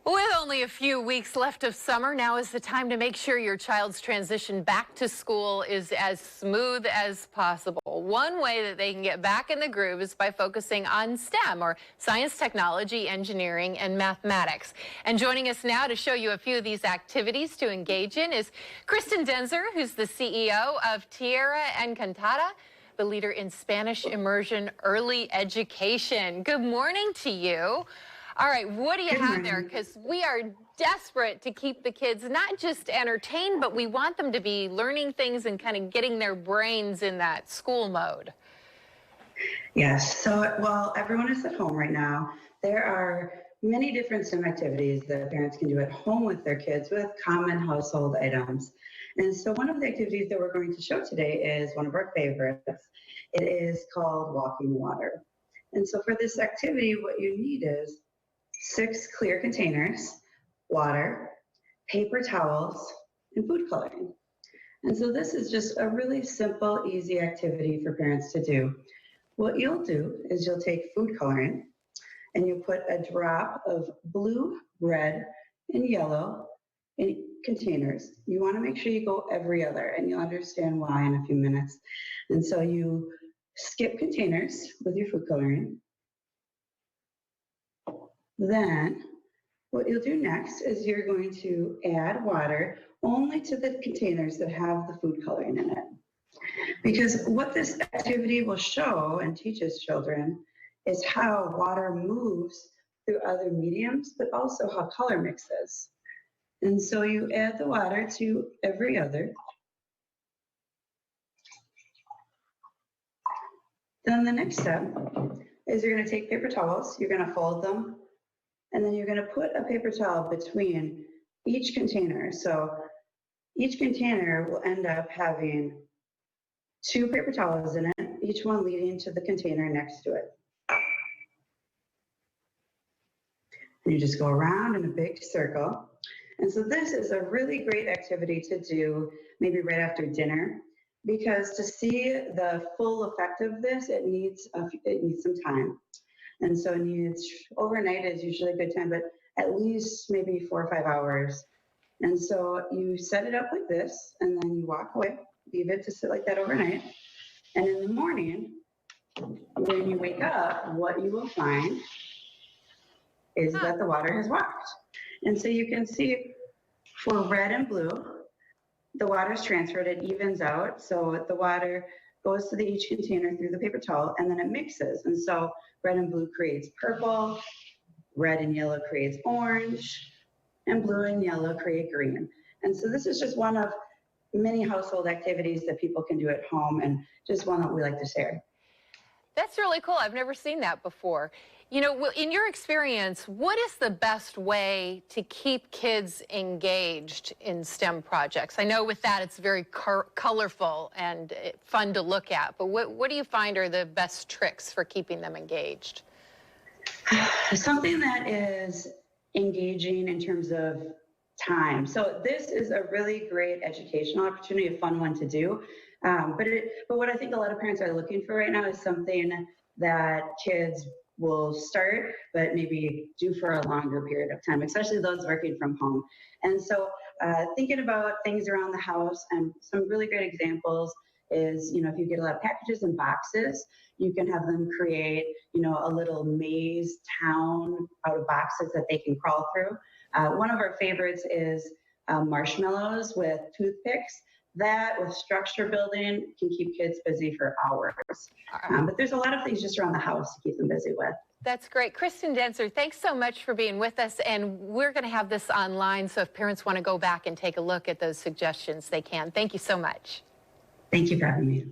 With only a few weeks left of summer, now is the time to make sure your child's transition back to school is as smooth as possible. One way that they can get back in the groove is by focusing on STEM, or science, technology, engineering, and mathematics. And joining us now to show you a few of these activities to engage in is Kristen Denzer, who's the CEO of Tierra Encantada, the leader in Spanish immersion early education. Good morning to you. All right, what do you have there? Because we are desperate to keep the kids not just entertained, but we want them to be learning things and kind of getting their brains in that school mode. Yes, so while everyone is at home right now, there are many different STEM activities that parents can do at home with their kids with common household items. And so one of the activities that we're going to show today is one of our favorites. It is called walking water. And so for this activity, what you need is 6 clear containers, water, paper towels, and food coloring. And so this is just a really simple, easy activity for parents to do. What you'll do is you'll take food coloring and you put a drop of blue, red, and yellow in containers. You want to make sure you go every other, and you'll understand why in a few minutes. And so you skip containers with your food coloring. Then what you'll do next is you're going to add water only to the containers that have the food coloring in it. Because what this activity will show and teaches children is how water moves through other mediums, but also how color mixes. And so you add the water to every other. Then the next step is you're going to take paper towels, you're going to fold them, and then you're going to put a paper towel between each container. So each container will end up having 2 paper towels in it, each one leading to the container next to it. And you just go around in a big circle. And so this is a really great activity to do maybe right after dinner, because to see the full effect of this, it needs some time. And so overnight is usually a good time, but at least maybe 4 or 5 hours. And so you set it up like this, and then you walk away, leave it to sit like that overnight. And in the morning, when you wake up, what you will find is that the water has walked. And so you can see for red and blue, the water's transferred, it evens out. So the water goes to each container through the paper towel, and then it mixes. And so red and blue creates purple, red and yellow creates orange, and blue and yellow create green. And so this is just one of many household activities that people can do at home, and just one that we like to share. That's really cool. I've never seen that before. You know, in your experience, what is the best way to keep kids engaged in STEM projects? I know with that it's very colorful and fun to look at, but what do you find are the best tricks for keeping them engaged? Something that is engaging in terms of time. So this is a really great educational opportunity, a fun one to do. But what I think a lot of parents are looking for right now is something that kids will start, but maybe do for a longer period of time, especially those working from home. And so thinking about things around the house, and some really great examples is, if you get a lot of packages and boxes, you can have them create, a little maze town out of boxes that they can crawl through. One of our favorites is marshmallows with toothpicks. That with structure building can keep kids busy for hours. But there's a lot of things just around the house to keep them busy with. That's great. Kristen Denzer, thanks so much for being with us. And we're going to have this online, so if parents want to go back and take a look at those suggestions, they can. Thank you so much. Thank you for having me.